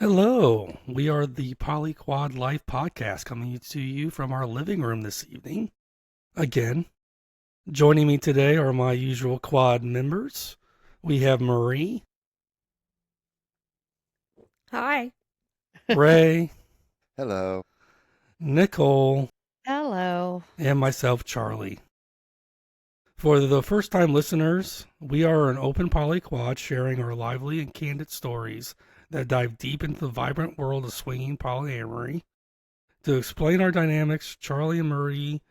Hello, we are the Polyquad Life Podcast coming to you from our living room this evening. Again, joining me today are my usual quad members. We have Marie, Hi. Ray, Hello. Nicole, Hello. and myself, Charlie. For the first time listeners, we are an open polyquad sharing our lively and candid stories that dive deep into the vibrant world of swinging polyamory. To explain our dynamics, Charlie and Marie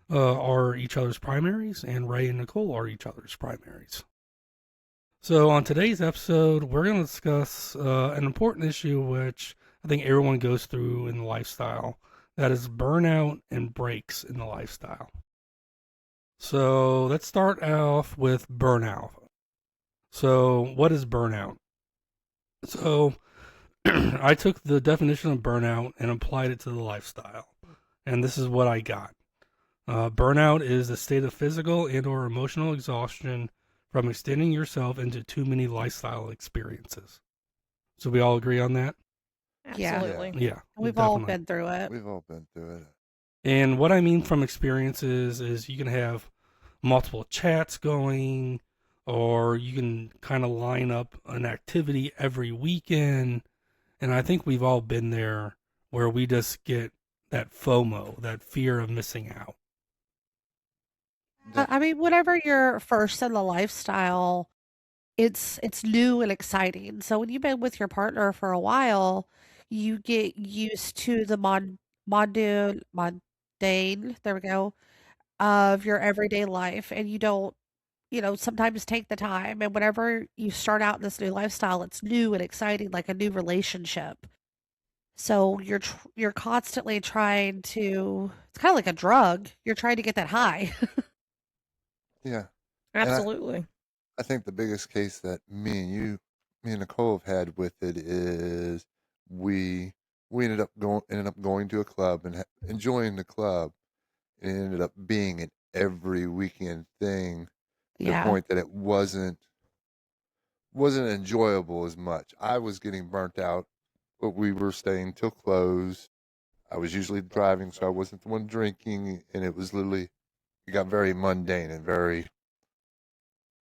are each other's primaries, and Ray and Nicole are each other's primaries. So, on today's episode, we're going to discuss an important issue which I think everyone goes through in the lifestyle, that is burnout and breaks in the lifestyle. So, let's start off with burnout. So, what is burnout? So, I took the definition of burnout and applied it to the lifestyle, and this is what I got. Burnout is a state of physical and or emotional exhaustion from extending yourself into too many lifestyle experiences. So we all agree on that? Yeah. Absolutely. Yeah. We've all definitely. been through it. We've all been through it. And what I mean from experiences is you can have multiple chats going, or you can kind of line up an activity every weekend. And I think we've all been there where we just get that FOMO, that fear of missing out. I mean, whenever you're first in the lifestyle, it's new and exciting. So when you've been with your partner for a while, you get used to the mundane, there we go, of your everyday life, and you don't, sometimes take the time. And whenever you start out in this new lifestyle, it's new and exciting, like a new relationship. So you're constantly trying to. It's kind of like a drug. You're trying to get that high. Yeah. Absolutely. I think the biggest case that me and Nicole have had with it is we we ended up going to a club and enjoying the club. It ended up being an every weekend thing to the Yeah. point that it wasn't enjoyable as much. I was getting burnt out, but we were staying till close. I was usually driving, so I wasn't the one drinking, and it got very mundane and very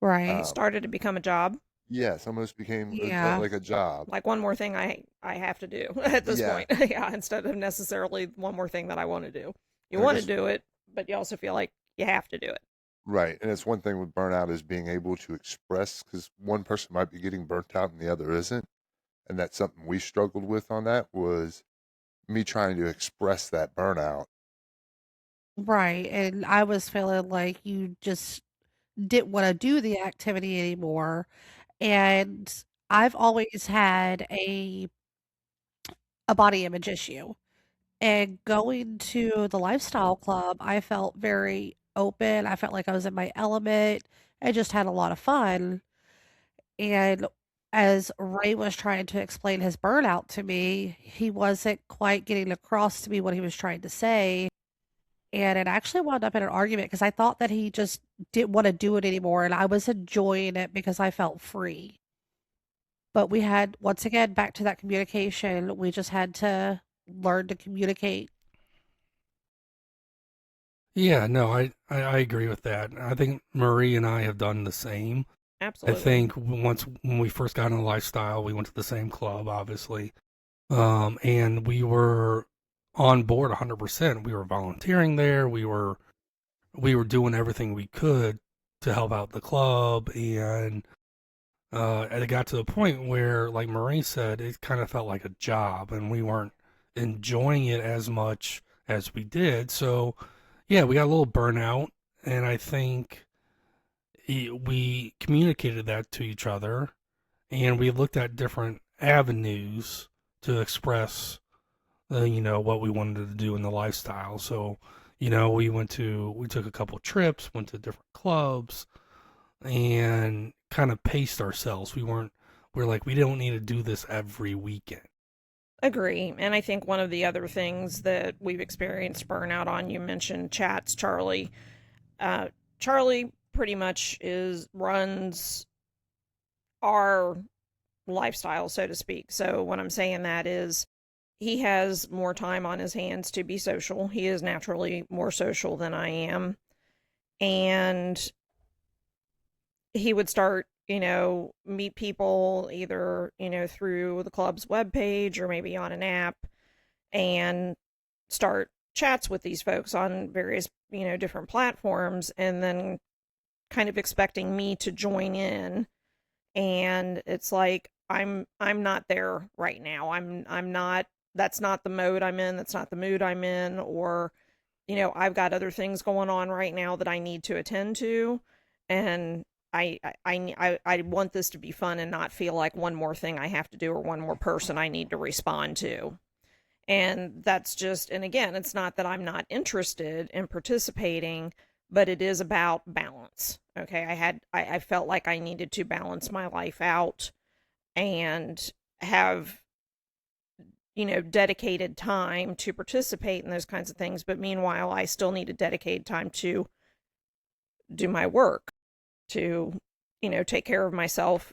Right. um, Started to become a job. yes, almost became Yeah. like a job. Like one more thing I have to do at this Yeah, point. Yeah, instead of necessarily one more thing that I want to do. You and I want to guess do it, but you also feel like you have to do it. right. And it's one thing with burnout is being able to express because one person might be getting burnt out and the other isn't, and that's something we struggled with on that was me trying to express that burnout. Right. And I was feeling like you just didn't want to do the activity anymore. And I've always had a body image issue. And going to the lifestyle club, I felt very open. I felt like I was in my element. I just had a lot of fun. And as Ray was trying to explain his burnout to me, he wasn't quite getting across to me what he was trying to say. And it actually wound up in an argument because I thought that he just didn't want to do it anymore. And I was enjoying it because I felt free. But we had, once again, back to that communication, we just had to learn to communicate. Yeah, no, I agree with that. I think Marie and I have done the same. I Absolutely. think once when we first got into lifestyle, we went to the same club, obviously, and we were on board 100%. We were volunteering there. We were doing everything we could to help out the club, and it got to the point where, like Marie said, it kind of felt like a job, and we weren't enjoying it as much as we did. So, yeah, we got a little burnout, and I think we communicated that to each other, and we looked at different avenues to express, what we wanted to do in the lifestyle. So, we took a couple trips, went to different clubs, and kind of paced ourselves. We're like, we don't need to do this every weekend. Agree. And I think one of the other things that we've experienced burnout on, you mentioned chats, Charlie. Charlie pretty much is runs our lifestyle, so to speak. So what I'm saying that is he has more time on his hands to be social. He is naturally more social than I am. And he would start, meet people either, through the club's webpage or maybe on an app, and start chats with these folks on various, different platforms, and then kind of expecting me to join in. And it's like, I'm not there right now. I'm not, that's not the mode I'm in. That's not the mood I'm in. Or, I've got other things going on right now that I need to attend to. And I want this to be fun and not feel like one more thing I have to do or one more person I need to respond to. And that's just, and again, it's not that I'm not interested in participating, but it is about balance. Okay. I felt like I needed to balance my life out and have, dedicated time to participate in those kinds of things. But meanwhile, I still need to dedicate time to do my work, to, take care of myself,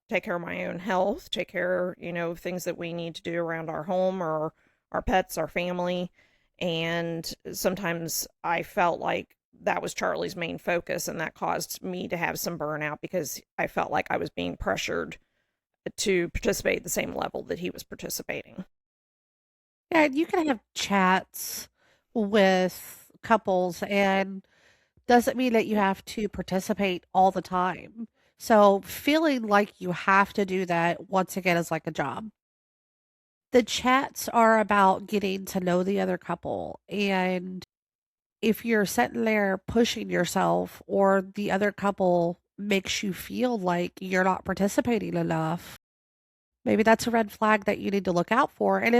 take care of my own health, take care, of things that we need to do around our home or our pets, our family. And sometimes I felt like that was Charlie's main focus, and that caused me to have some burnout because I felt like I was being pressured to participate at the same level that he was participating. Yeah, you can have chats with couples, and doesn't mean that you have to participate all the time. So feeling like you have to do that once again is like a job. The chats are about getting to know the other couple, and if you're sitting there pushing yourself or the other couple makes you feel like you're not participating enough, maybe that's a red flag that you need to look out for. And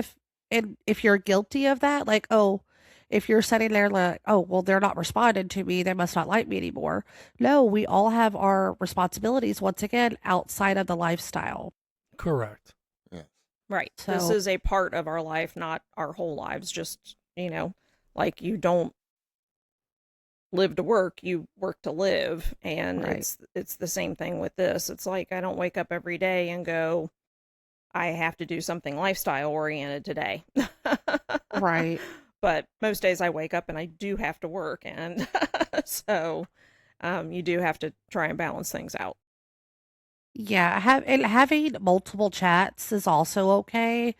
if you're guilty of that, like, oh, if you're sitting there like, oh, well, they're not responding to me, they must not like me anymore. No, we all have our responsibilities once again outside of the lifestyle. Correct. Yes. Right. This So is a part of our life, not our whole lives. Just, like you don't live to work, you work to live. And right. it's the same thing with this. It's like I don't wake up every day and go, I have to do something lifestyle oriented today. Right. But most days I wake up and I do have to work. And so you do have to try and balance things out. Yeah, having multiple chats is also okay,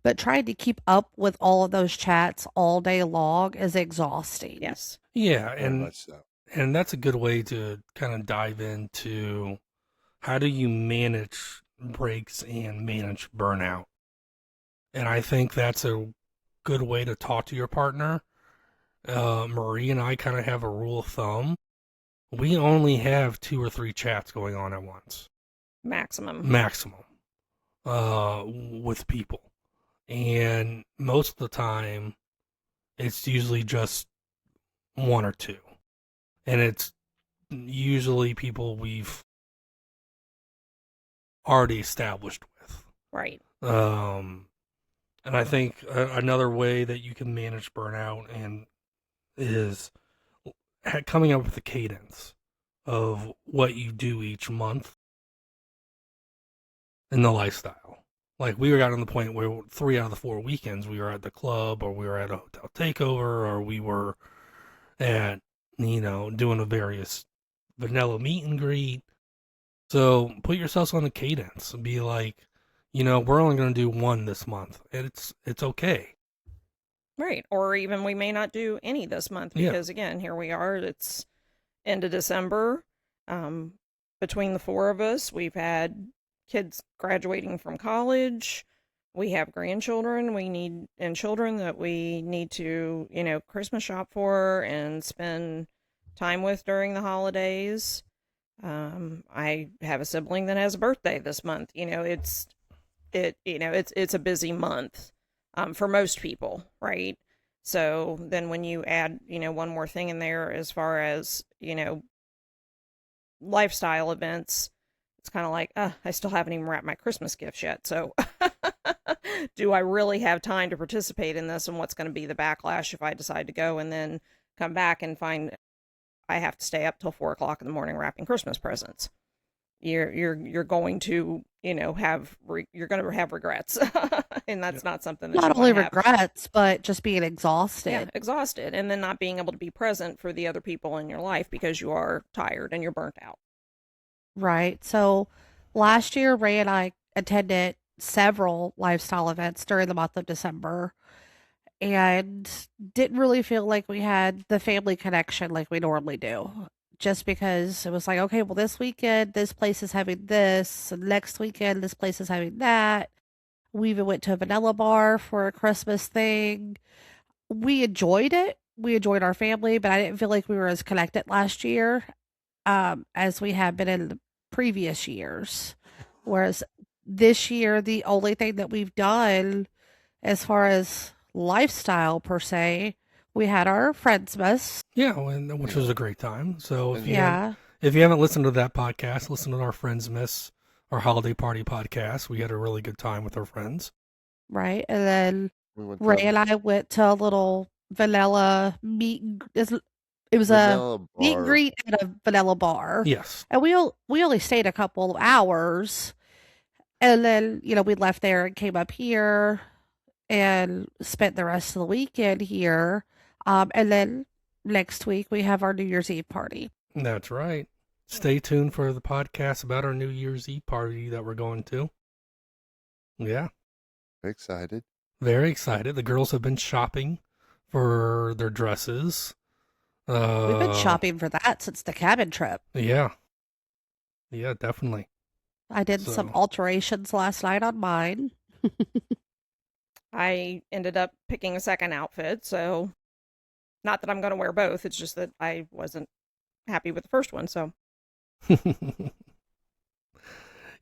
but trying to keep up with all of those chats all day long is exhausting. Yes. Yeah, Very much so. and that's a good way to kind of dive into how do you manage breaks and manage burnout. And I think that's a good way to talk to your partner. Marie and I kind of have a rule of thumb. We only have 2 or 3 chats going on at once. Maximum. With people. And most of the time, it's usually just 1 or 2. And it's usually people we've already established with. Right. And I think another way that you can manage burnout and is coming up with a cadence of what you do each month in the lifestyle. Like we got on the point where 3 out of the 4 weekends we were at the club, or we were at a hotel takeover, or we were at, doing a various vanilla meet and greet. So put yourselves on a cadence and be like, we're only going to do 1 this month. And it's okay. Right. Or even we may not do any this month because, again, here we are. It's end of December. Between the 4 of us, we've had kids graduating from college. We have grandchildren and children that we need to, Christmas shop for and spend time with during the holidays. I have a sibling that has a birthday this month. It's a busy month. For most people, right? So then when you add, one more thing in there as far as, lifestyle events, it's kind of like, I still haven't even wrapped my Christmas gifts yet. So do I really have time to participate in this, and what's going to be the backlash if I decide to go and then come back and find I have to stay up till 4 o'clock in the morning wrapping Christmas presents? You're going to, you're going to have regrets. And that's not something that Not you only want to have. regrets, but just being Yeah, exhausted. exhausted, and then not being able to be present for the other people in your life because you are tired and you're burnt out. Right. So last year, Ray and I attended several lifestyle events during the month of December and didn't really feel like we had the family connection like we normally do. Just because it was like, okay, well, this weekend, this place is having this, and next weekend, this place is having that. We even went to a vanilla bar for a Christmas thing. We enjoyed it. We enjoyed our family, but I didn't feel like we were as connected last year as we have been in the previous years. Whereas this year, the only thing that we've done as far as lifestyle per se, we had our Friendsmas. Yeah, which was a great time. So And Yeah, if you haven't listened to that podcast, listen to our Friends Miss, our holiday party podcast. We had a really good time with our friends. right. And then we went Ray to and I went to a little vanilla it was a vanilla meet and bar. greet at a vanilla bar. Yes. And we only stayed a couple of hours. And then, we left there and came up here and spent the rest of the weekend here. And then next week we have our New Year's Eve party. That's right. Stay tuned for the podcast about our New Year's Eve party that we're going to. Yeah. Excited. Very excited. The girls have been shopping for their dresses. We've been shopping for that since the cabin trip. Yeah. Yeah, definitely. I did some So- alterations last night on mine. I ended up picking a second outfit, so not that I'm going to wear both. It's just that I wasn't happy with the first one. So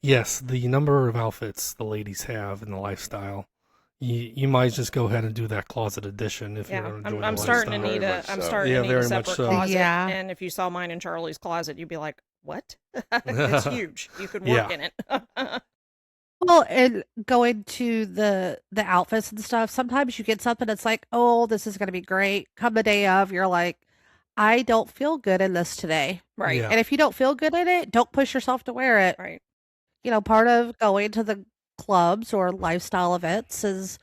Yes, the number of outfits the ladies have in the lifestyle. You might just go ahead and do that closet edition if yeah, you're enjoying I'm the starting to lifestyle. need Very a much I'm so. starting Yeah, to need a very much separate so. closet. Yeah. And if you saw mine in Charlie's closet, you'd be like, "What? It's huge. You could work Yeah. in it." Well, and going to the outfits and stuff, sometimes you get something that's like, oh, this is going to be great. Come the day of, you're like, I don't feel good in this today. Right. Yeah. And if you don't feel good in it, don't push yourself to wear it. Right. Part of going to the clubs or lifestyle events is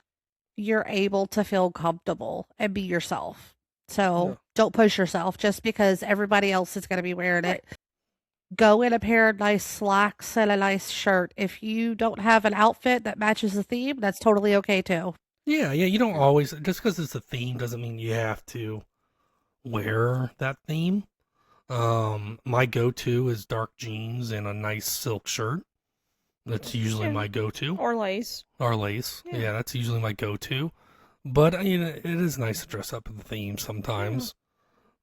you're able to feel comfortable and be yourself. So Yeah. don't push yourself just because everybody else is going to be wearing Right. it. Go in a pair of nice slacks and a nice shirt. If you don't have an outfit that matches the theme, that's totally okay too. Yeah, you don't always, just because it's a theme doesn't mean you have to wear that theme. My go-to is dark jeans and a nice silk shirt. That's usually Yeah. my go-to. Or lace. Or lace. Yeah. Yeah, that's usually my go-to. But, it is nice to dress up in the theme sometimes.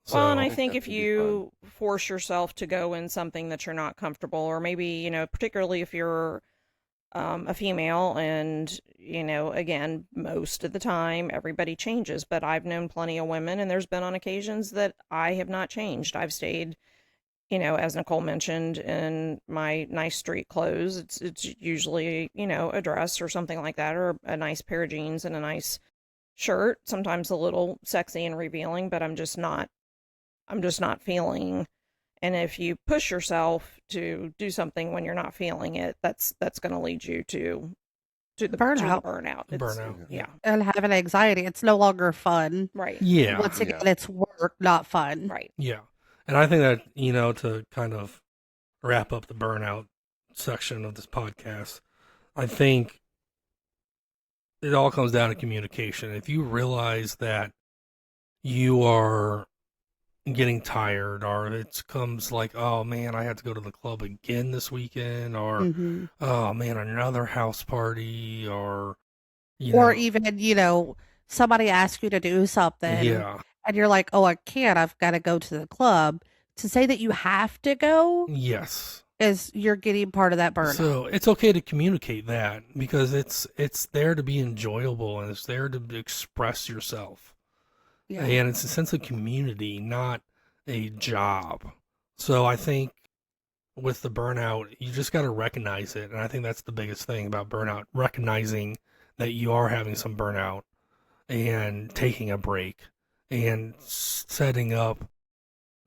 So, Well, and I think think that if could be you force yourself to go in something that you're not comfortable, or maybe, particularly if you're a female, and, again, most of the time everybody changes, but I've known plenty of women, and there's been on occasions that I have not changed. I've stayed, as Nicole mentioned, in my nice street clothes. It's usually, a dress or something like that, or a nice pair of jeans and a nice shirt, sometimes a little sexy and revealing, but I'm just not feeling. And if you push yourself to do something when you're not feeling it, that's going to lead you to the Burnout. burnout. burnout. Yeah. Yeah. And having anxiety, it's no longer fun. Right. Yeah. Once again, Yeah. it's work, not fun. Right. Yeah. And I think that, to kind of wrap up the burnout section of this podcast, I think it all comes down to communication. If you realize that you are getting tired, or it comes like, oh man, I have to go to the club again this weekend, or Mhm. oh man, another house party, or Or even, somebody asks you to do something. yeah, And you're like, oh, I can't. I've got to go to the club. To say that you have to go yes. is you're getting part of that burnout. So it's okay to communicate that, because it's there to be enjoyable, and it's there to express yourself. Yeah. And it's a sense of community, not a job. So I think with the burnout, you just got to recognize it. And I think that's the biggest thing about burnout, recognizing that you are having some burnout and taking a break and setting up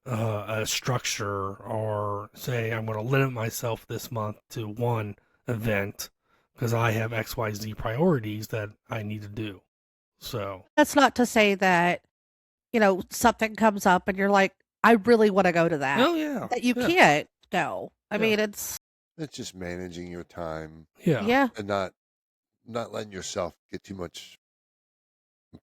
a structure, or say, I'm going to limit myself this month to 1 event because I have XYZ priorities that I need to do. So, That's not to say that, something comes up and you're like, I really want to go to that, oh yeah, that you yeah, can't go. I yeah, mean, it's, It's just managing your time yeah, yeah, and not letting yourself get too much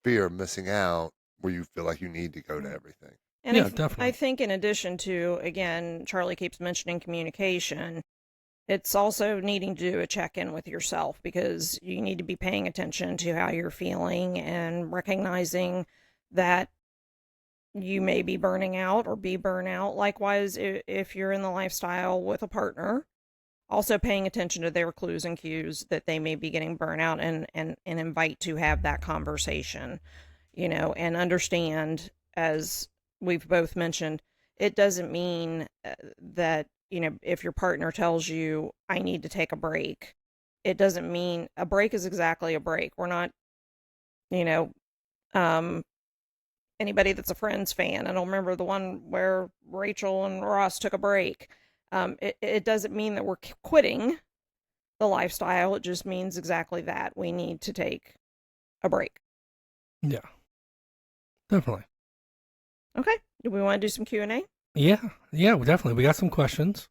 fear of missing out where you feel like you need to go to everything. And yeah, I definitely. think in addition to, again, Charlie keeps mentioning communication, it's also needing to do a check-in with yourself because you need to be paying attention to how you're feeling and recognizing that you may be burning out or be burnout. Likewise, if you're in the lifestyle with a partner, also paying attention to their clues and cues that they may be getting burnout and invite to have that conversation, and understand, as we've both mentioned, it doesn't mean that, if your partner tells you, I need to take a break, it doesn't mean a break is exactly a break. We're not, you know, um, anybody that's a Friends fan. I don't remember the one where Rachel and Ross took a break. It doesn't mean that we're quitting the lifestyle. It just means exactly that. We need to take a break. Yeah, definitely. Okay. Do we want to do some Q&A? Yeah, definitely. We got some questions.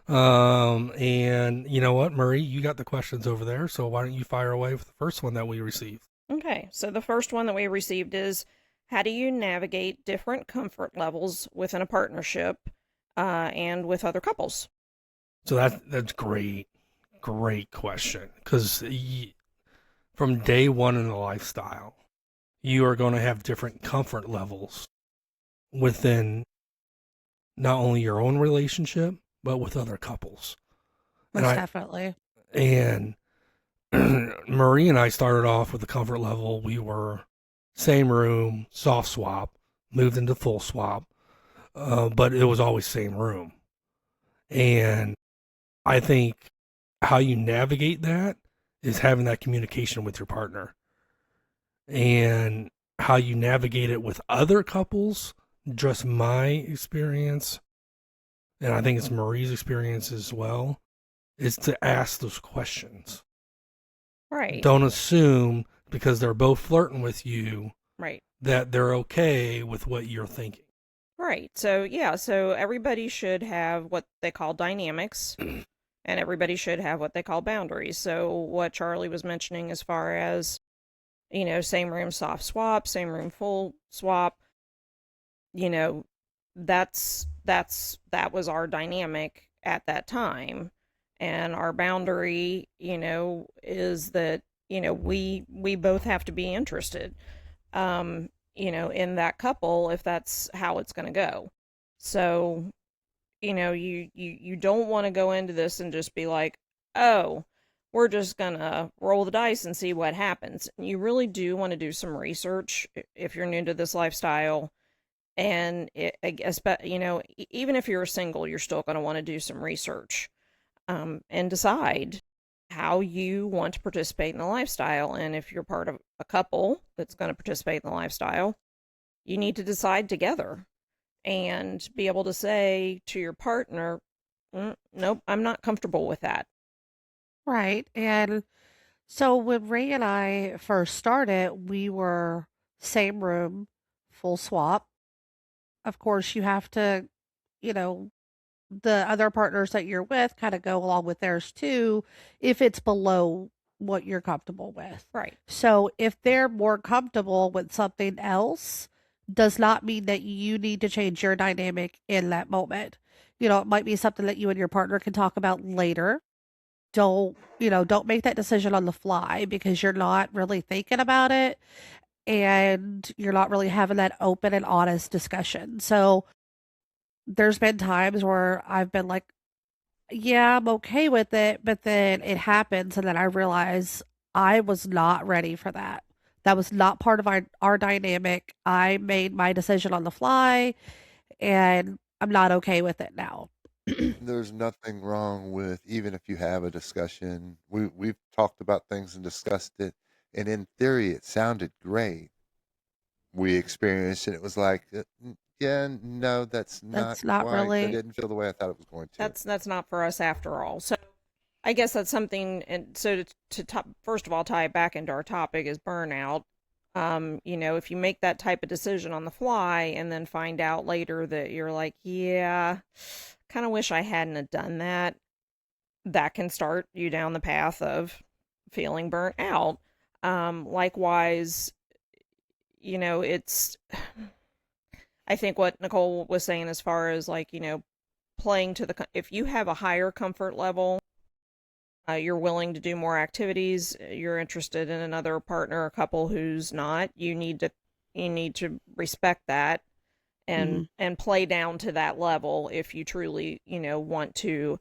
And you know what, Murray, you got the questions over there, so why don't you fire away with the first one that we received? Okay. So the first one that we received is, how do you navigate different comfort levels within a partnership and with other couples? So that's great, great question. Because from day one in the lifestyle, you are going to have different comfort levels within not only your own relationship but with other couples. most definitely. And Marie and I started off with the comfort level. We were same room, soft swap, moved into full swap, but it was always same room. And I think how you navigate that is having that communication with your partner. And how you navigate it with other couples, just my experience, and I think it's Marie's experience as well, is to ask those questions. Right. Don't assume because they're both flirting with you Right. that they're okay with what you're thinking. Right. So, yeah, so everybody should have what they call dynamics, and everybody should have what they call boundaries. So, what Charlie was mentioning as far as, same room soft swap, same room full swap, you know, that was our dynamic at that time. And our boundary, is that, we both have to be interested, in that couple if that's how it's going to go. So, you don't want to go into this and just be like, oh, we're just going to roll the dice and see what happens. You really do want to do some research if you're new to this lifestyle. And I guess, but even if you're single, you're still going to want to do some research, and decide how you want to participate in the lifestyle. And if you're part of a couple that's going to participate in the lifestyle, you need to decide together and be able to say to your partner, nope, I'm not comfortable with that. Right. And so when Ray and I first started, we were same room, full swap. Of course, you have to, you know, the other partners that you're with kind of go along with theirs too, if it's below what you're comfortable with. Right. So if they're more comfortable with something else, does not mean that you need to change your dynamic in that moment. It might be something that you and your partner can talk about later. Don't make that decision on the fly because you're not really thinking about it and you're not really having that open and honest discussion. So there's been times where I've been like, yeah, I'm okay with it, but then it happens and then I realize I was not ready for that. That was not part of our dynamic. I made my decision on the fly and I'm not okay with it now. There's nothing wrong with, even if you have a discussion. We've talked about things and discussed it, and in theory, it sounded great. We experienced it. It was like, yeah, no, that's not That's not quite. That really didn't feel the way I thought it was going to. That's not for us after all. So I guess that's something, and so first of all, tie it back into our topic is burnout. If you make that type of decision on the fly and then find out later that you're like, yeah, kind of wish I hadn't have done that, that can start you down the path of feeling burnt out. Likewise, it's, I think what Nicole was saying as far as like, playing to if you have a higher comfort level, you're willing to do more activities, you're interested in another partner or couple who's not, you need to respect that and play down to that level if you truly, want to,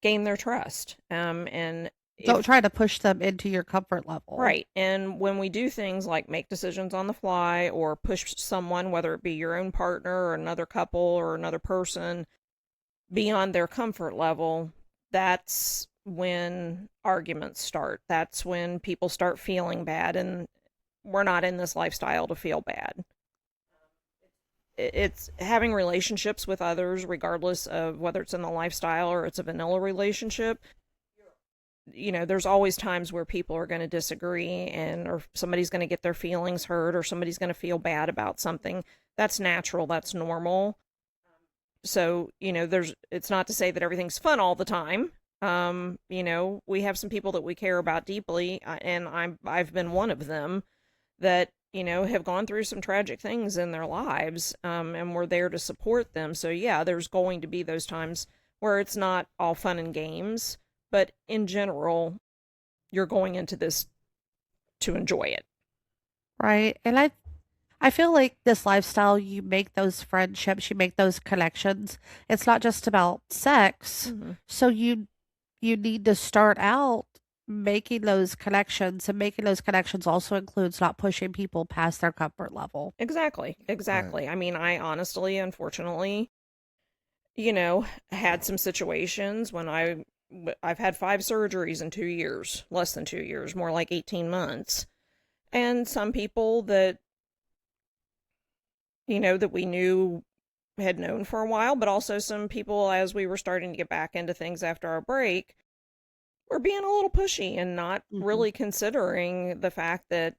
gain their trust. And Don't try to push them into your comfort level. Right. And when we do things like make decisions on the fly or push someone, whether it be your own partner or another couple or another person, beyond their comfort level, that's when arguments start. That's when people start feeling bad. And we're not in this lifestyle to feel bad. It's having relationships with others, regardless of whether it's in the lifestyle or it's a vanilla relationship. There's always times where people are going to disagree or somebody's going to get their feelings hurt or somebody's going to feel bad about something. That's natural. That's normal. So, it's not to say that everything's fun all the time. We have some people that we care about deeply, and I've been one of them that, have gone through some tragic things in their lives, and we're there to support them. So yeah, there's going to be those times where it's not all fun and games. But in general, you're going into this to enjoy it. Right. And I feel like this lifestyle, you make those friendships, you make those connections. It's not just about sex. Mm-hmm. So you need to start out making those connections, and making those connections also includes not pushing people past their comfort level. Exactly. Right. I mean, I honestly, unfortunately, had some situations when I've had 5 surgeries in 2 years, less than 2 years, more like 18 months. And some people that, that we had known for a while, but also some people as we were starting to get back into things after our break were being a little pushy and not really considering the fact that,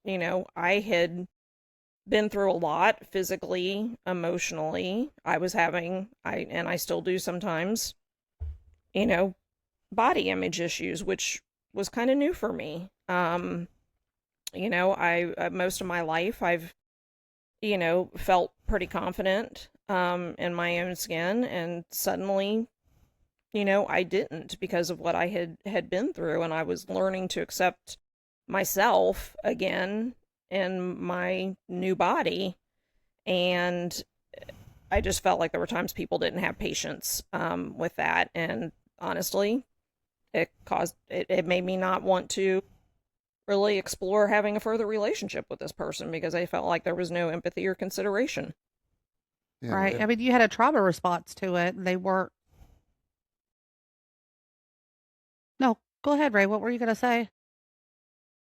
I had been through a lot physically, emotionally. I was having, and I still do sometimes, body image issues, which was kind of new for me. I most of my life I've, felt pretty confident in my own skin, and suddenly, I didn't because of what I had been through, and I was learning to accept myself again in my new body, and I just felt like there were times people didn't have patience with that, and honestly, it made me not want to really explore having a further relationship with this person because I felt like there was no empathy or consideration. Yeah, Right. I mean, you had a trauma response to it, and they weren't. No, go ahead, Ray. What were you going to say?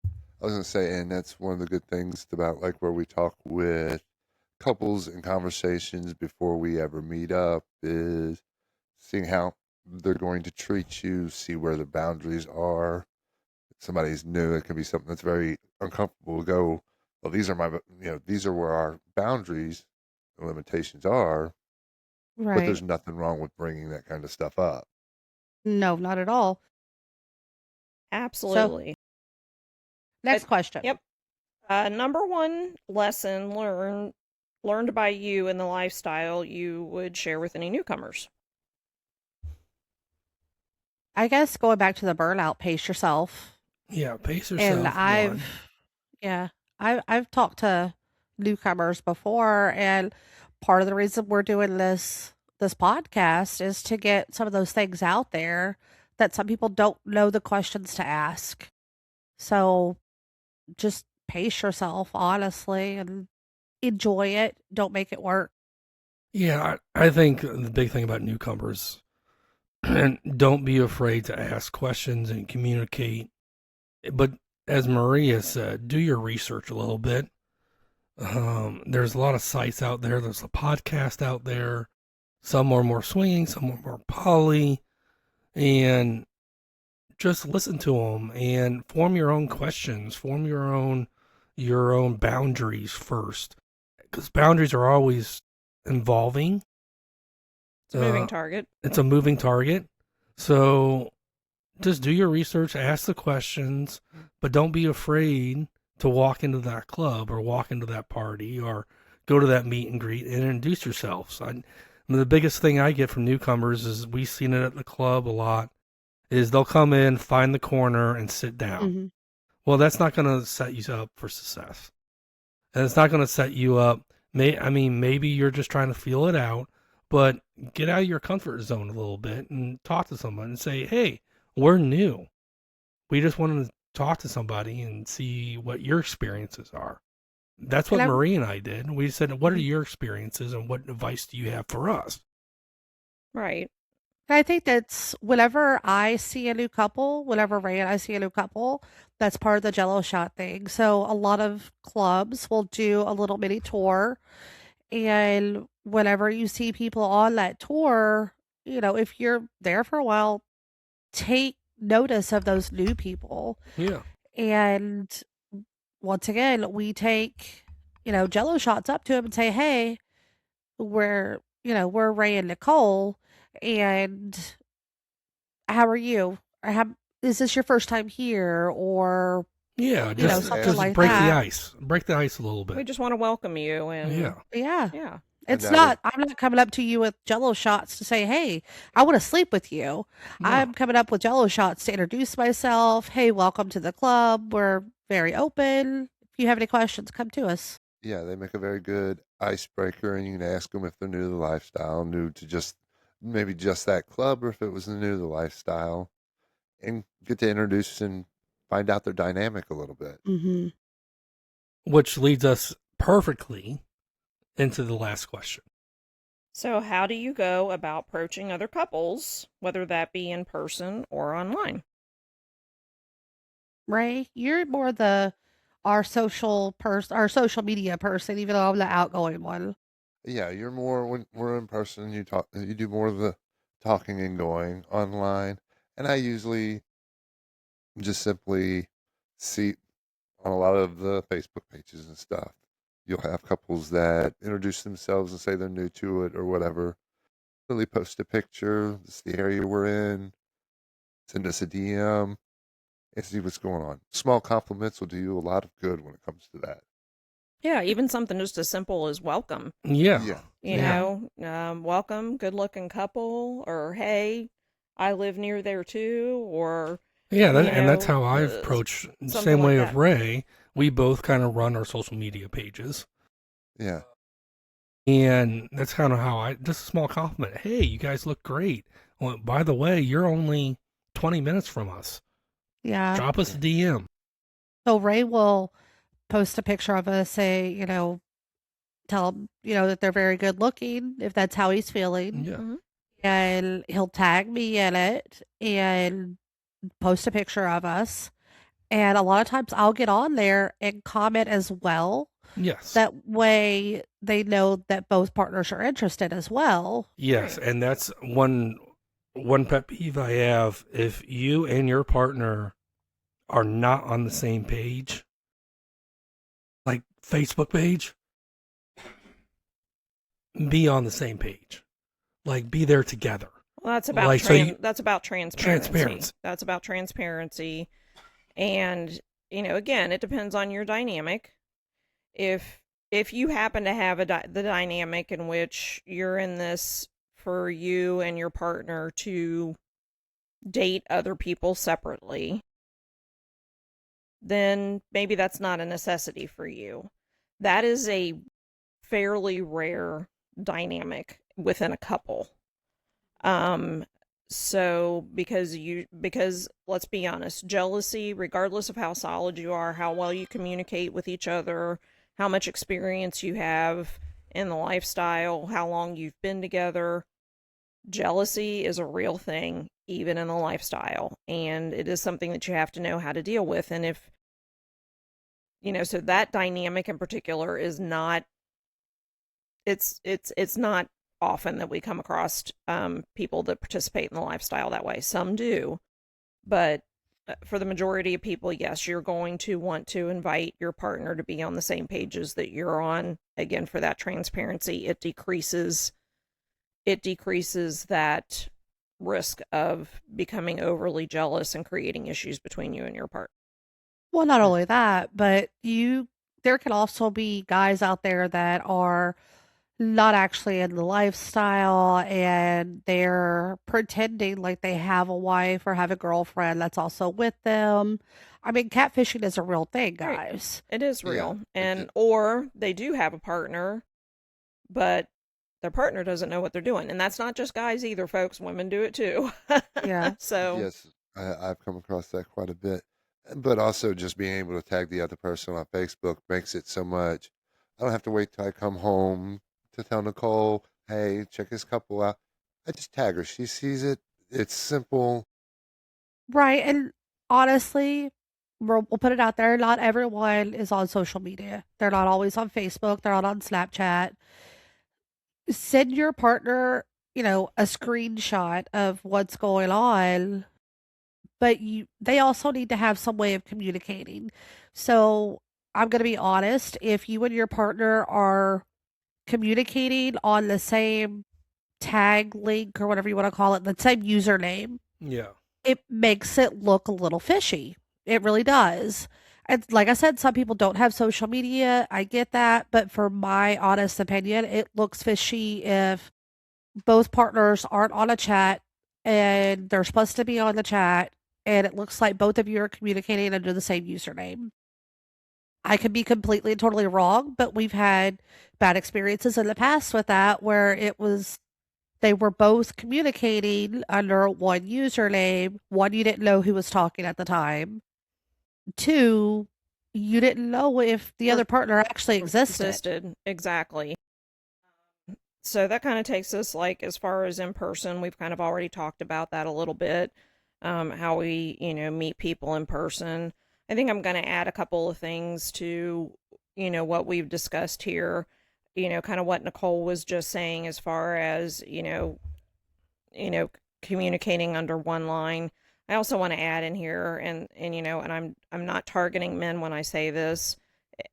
I was gonna say, and that's one of the good things about like where we talk with couples and conversations before we ever meet up is seeing how they're going to treat you, see where the boundaries are. If somebody's new, it can be something that's very uncomfortable to go, well, these are these are where our boundaries and limitations are, but Right. there's nothing wrong with bringing that kind of stuff up. No, not at all. So, Absolutely. next question. Yep. Number one lesson learned by you in the lifestyle you would share with any newcomers. I guess going back to the burnout, pace yourself. Yeah, pace And yourself. I've talked to newcomers before, and part of the reason we're doing this podcast is to get some of those things out there that some people don't know the questions to ask. So just pace yourself, honestly, and enjoy it. Don't make it work. Yeah, I think the big thing about newcomers, and don't be afraid to ask questions and communicate. But as Maria said, do your research a little bit. There's a lot of sites out there. There's a podcast out there. Some are more swinging, some are more poly. and just listen to them and form your own questions, form your own boundaries first, because boundaries are always evolving. It's a moving target. It's a moving target. So just do your research, ask the questions, but don't be afraid to walk into that club or walk into that party or go to that meet and greet and introduce yourselves. The biggest thing I get from newcomers is we've seen it at the club a lot is they'll come in, find the corner, and sit down. Mm-hmm. Well, that's not going to set you up for success. And it's not going to set you up. Maybe you're just trying to feel it out, but get out of your comfort zone a little bit and talk to someone and say, hey, we're new. We just want to talk to somebody and see what your experiences are. That's what Marie and I did. We said, what are your experiences and what advice do you have for us? Right. I think that's whenever I see a new couple, whenever Ray and I see a new couple, that's part of the Jello shot thing. So a lot of clubs will do a little mini tour. And whenever you see people on that tour, if you're there for a while, take notice of those new people. Yeah. And once again, we take, Jello shots up to them and say, hey, we're Ray and Nicole, and how are you? Or is this your first time here? Or yeah, just something like break that. the ice. Break the ice a little bit. We just want to welcome you, and yeah. I'm not coming up to you with Jello shots to say, hey, I want to sleep with you. No. I'm coming up with Jello shots to introduce myself. Hey, welcome to the club. We're very open. If you have any questions, come to us. Yeah, they make a very good icebreaker, and you can ask them if they're new to the lifestyle, new to just maybe just that club, or if it was new to the lifestyle, and get to introduce and find out their dynamic a little bit. Mm-hmm. Which leads us perfectly into the last question. So how do you go about approaching other couples, whether that be in person or online? Ray, you're more our social media person, even though I'm the outgoing one. Yeah, you're more when we're in person. You do more of the talking and going online, and I usually just simply see on a lot of the Facebook pages and stuff. You'll have couples that introduce themselves and say they're new to it or whatever. Really post a picture. This is the area we're in. Send us a DM and see what's going on. Small compliments will do you a lot of good when it comes to that. Yeah, even something just as simple as welcome. Yeah. You know, welcome, good looking couple, or hey, I live near there too, or and that's how I've approached. Same way with Ray, we both kind of run our social media pages. Yeah. And that's kind of how just a small compliment. Hey, you guys look great. Well, by the way, you're only 20 minutes from us. Yeah. Drop us a DM. So Ray will post a picture of us, say, tell them, that they're very good looking, if that's how he's feeling. Yeah. Mm-hmm. And he'll tag me in it and post a picture of us. And a lot of times I'll get on there and comment as well. Yes. That way they know that both partners are interested as well. Yes. And that's one pet peeve I have. If you and your partner are not on the same page, like Facebook page, be on the same page. Like, be there together. Well, that's about that's about transparency. That's about transparency. And, again, it depends on your dynamic. If you happen to have the dynamic in which you're in this for you and your partner to date other people separately, then maybe that's not a necessity for you. That is a fairly rare dynamic within a couple. So because let's be honest, jealousy, regardless of how solid you are, how well you communicate with each other, how much experience you have in the lifestyle, how long you've been together, jealousy is a real thing, even in the lifestyle. And it is something that you have to know how to deal with. And if, so that dynamic in particular is not, it's not often that we come across people that participate in the lifestyle that way. Some do, but for the majority of people, yes, you're going to want to invite your partner to be on the same pages that you're on. Again, for that transparency, it decreases that risk of becoming overly jealous and creating issues between you and your partner. Well, not only that, but there can also be guys out there that are not actually in the lifestyle and they're pretending like they have a wife or have a girlfriend that's also with them. I mean, catfishing is a real thing, Right. guys. It is Yeah, real. it- And or they do have a partner, but their partner doesn't know what they're doing. And that's not just guys either, folks. Women do it too. Yeah. So yes, I've come across that quite a bit. But also just being able to tag the other person on Facebook makes it so much. I don't have to wait till I come home to tell Nicole, hey, check this couple out. I just tag her. She sees it. It's simple. Right. And honestly, we'll put it out there. Not everyone is on social media. They're not always on Facebook. They're not on Snapchat. Send your partner, a screenshot of what's going on, but they also need to have some way of communicating. So I'm going to be honest. If you and your partner are communicating on the same tag link or whatever you want to call it, the same username, Yeah. it makes it look a little fishy. It really does. And like I said, some people don't have social media. I get that. But for my honest opinion, it looks fishy if both partners aren't on a chat and they're supposed to be on the chat and it looks like both of you are communicating under the same username. I could be completely and totally wrong, but we've had bad experiences in the past with that where they were both communicating under one username. One, you didn't know who was talking at the time. Two, you didn't know if the Or- other partner actually existed. Exactly. So that kind of takes us like as far as in person. We've kind of already talked about that a little bit. How we, meet people in person. I think I'm going to add a couple of things to, what we've discussed here. Kind of what Nicole was just saying as far as, communicating under one line. I also want to add in here, and I'm not targeting men when I say this.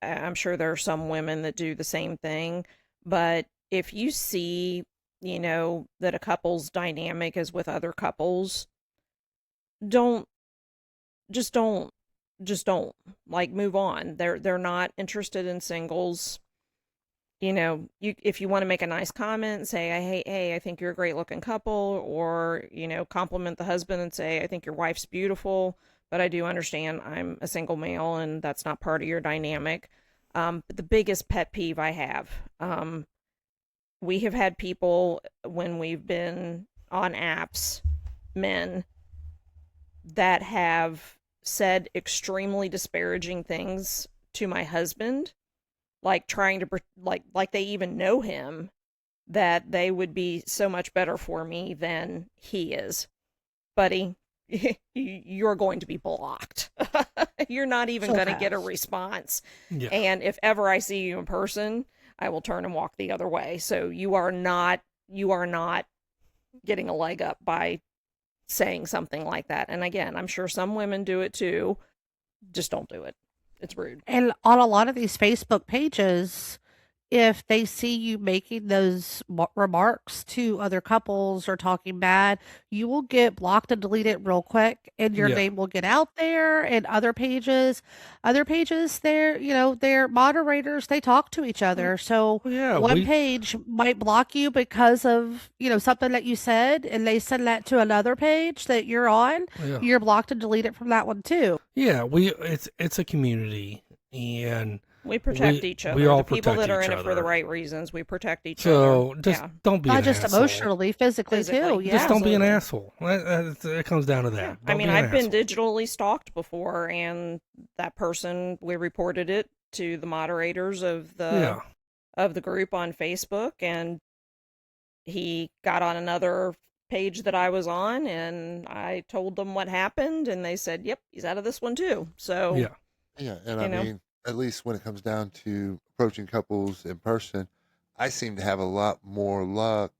I'm sure there are some women that do the same thing, but if you see, that a couple's dynamic is with other couples, don't just don't just don't like move on. They're not interested in singles. If you want to make a nice comment, say, hey, I think you're a great looking couple, or, compliment the husband and say, I think your wife's beautiful, but I do understand I'm a single male and that's not part of your dynamic. But the biggest pet peeve I have, we have had people when we've been on apps, men, that have said extremely disparaging things to my husband, like trying to like they even know him, that they would be so much better for me than he is. Buddy, you're going to be blocked. You're not even So going to get a fast. response. Yeah. And if ever I see you in person, I will turn and walk the other way. So you are not getting a leg up by saying something like that. And again, I'm sure some women do it too. Just don't do it. It's rude. And on a lot of these Facebook pages, if they see you making those remarks to other couples or talking bad, you will get blocked and deleted real quick, and your Yeah. name will get out there. And other pages, they're moderators. They talk to each other. So Well, yeah. one page might block you because of something that you said, and they send that to another page that you're on. Yeah. You're blocked and deleted from that one too. Yeah. It's a community, and We protect each other. we all The people protect that are each in it for the other. right reasons, we protect each So other. just Yeah. don't be Not an just asshole. emotionally, physically too. Physically. Yeah. Just don't be an Absolutely. asshole. It comes down to that. Yeah. Don't be an I've been asshole. digitally stalked before, and that person, we reported it to the moderators of Yeah. the group on Facebook, and he got on another page that I was on, and I told them what happened, and they said, "Yep, he's out of this one too." So, Yeah. Yeah, and You I know? mean, at least when it comes down to approaching couples in person, I seem to have a lot more luck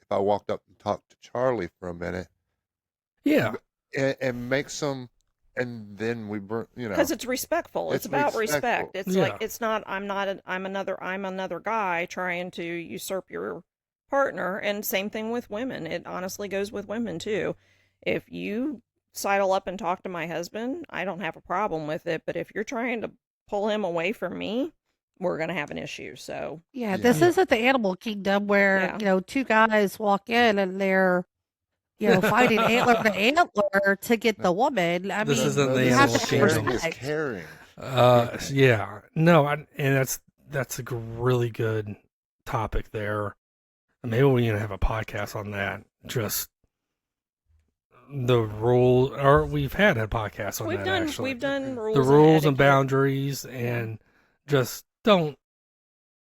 if I walked up and talked to Charlie for a minute Yeah. and make some, and then we burn, Because it's respectful. It's about respect. respectful. It's like it's not. I'm another guy trying to usurp your partner. And same thing with women. It honestly goes with women too. If you sidle up and talk to my husband, I don't have a problem with it. But if you're trying to pull him away from me, we're gonna have an issue. So Yeah, this Yeah. isn't the animal kingdom where, Yeah. two guys walk in and they're, fighting antler to antler to get the woman. I This mean, isn't the you have animal to have kingdom. Caring is respect. caring. Yeah. No, and that's a really good topic there. Maybe we can have a podcast on that. Just the rule, or we've had a podcast on that. Actually, we've done rules. the rules and etiquette. boundaries, and just don't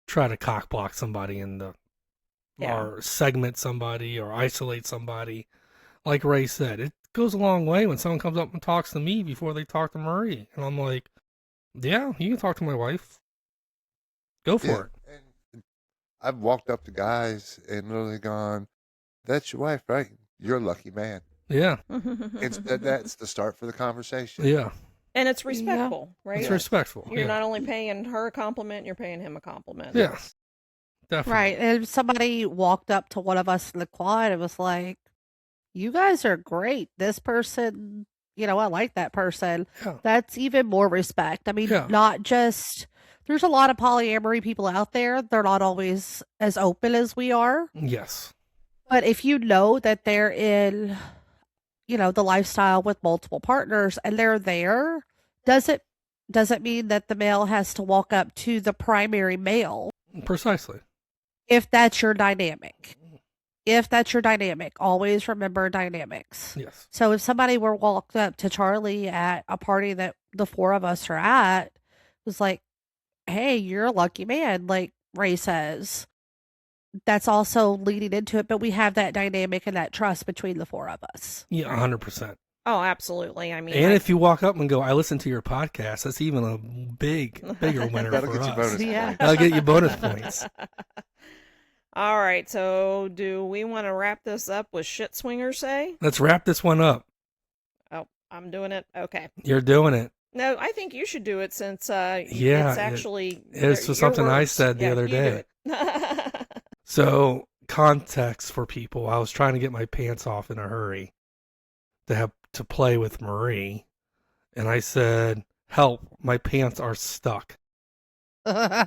try to cock block somebody Yeah. or segment somebody or isolate somebody. Like Ray said, it goes a long way when someone comes up and talks to me before they talk to Marie, and I'm like, yeah, you can talk to my wife. Go for it. And I've walked up to guys and literally gone, "That's your wife, right? You're a lucky man." Yeah, That's the start for the conversation. yeah, And it's respectful, right? it's respectful. You're yeah. not only paying her a compliment, you're paying him a compliment. Yeah, definitely. Right. And if somebody walked up to one of us in the quad and was like, you guys are great. This person, I like that person. Yeah. That's even more respect. I mean, Yeah. not just, there's a lot of polyamory people out there. They're not always as open as we are. Yes. But if you know that they're in, the lifestyle with multiple partners and they're there, doesn't mean that the male has to walk up to the primary male Precisely. if that's your dynamic. If that's your dynamic, always remember dynamics. Yes. So if somebody were walked up to Charlie at a party that the four of us are at, was like, hey, you're a lucky man, like Ray says. That's also leading into it, but we have that dynamic and that trust between the four of us. Yeah, 100%. Oh, absolutely. I mean, And if you walk up and go, I listened to your podcast, that's even a bigger winner That'll for get you us. bonus Yeah. points. That'll get you bonus points. All right, so do we want to wrap this up with shit swingers say? Let's wrap this one up. Oh, I'm doing it. Okay. You're doing it. No, I think you should do it since Yeah, it's actually it's your something I words. said the Yeah, other you do day. it. So, context for people. I was trying to get my pants off in a hurry to have to play with Marie, and I said, "Help, my pants are stuck." How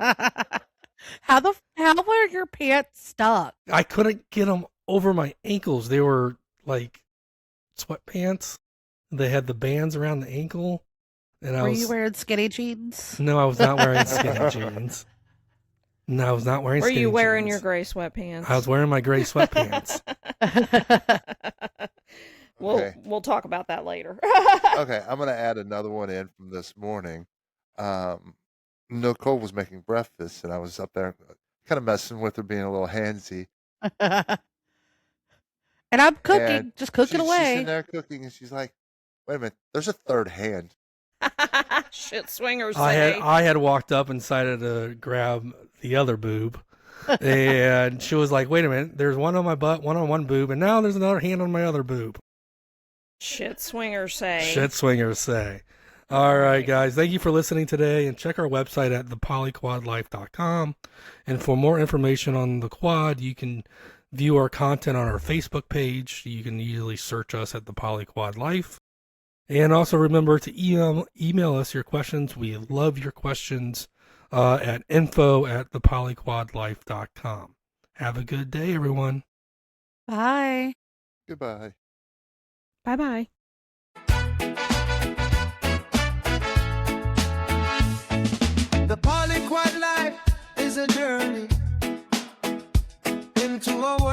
were your pants stuck? I couldn't get them over my ankles. They were like sweatpants. They had the bands around the ankle, and Were you wearing skinny jeans? No, I was not wearing skinny jeans. No, I was not wearing Were skinny you wearing jeans. your gray sweatpants? I was wearing my gray sweatpants. Okay. We'll talk about that later. Okay, I'm gonna add another one in from this morning. Nicole was making breakfast, and I was up there, kind of messing with her, being a little handsy. And I'm cooking, And just cooking She's away. sitting there cooking, and she's like, "Wait a minute, there's a third hand." Shit swingers I say. had walked up and decided to grab the other boob, and she was like, "Wait a minute, there's one on my butt, one on one boob, and now there's another hand on my other boob." Shit swingers say. Shit swingers say. All right, guys, thank you for listening today, and check our website at thepolyquadlife.com. And for more information on the quad, you can view our content on our Facebook page. You can easily search us at the Polyquad Life. And also remember to email us your questions. We love your questions at info@thepolyquadlife.com. Have a good day, everyone. Bye. Goodbye. Bye-bye. The polyquad life is a journey into a world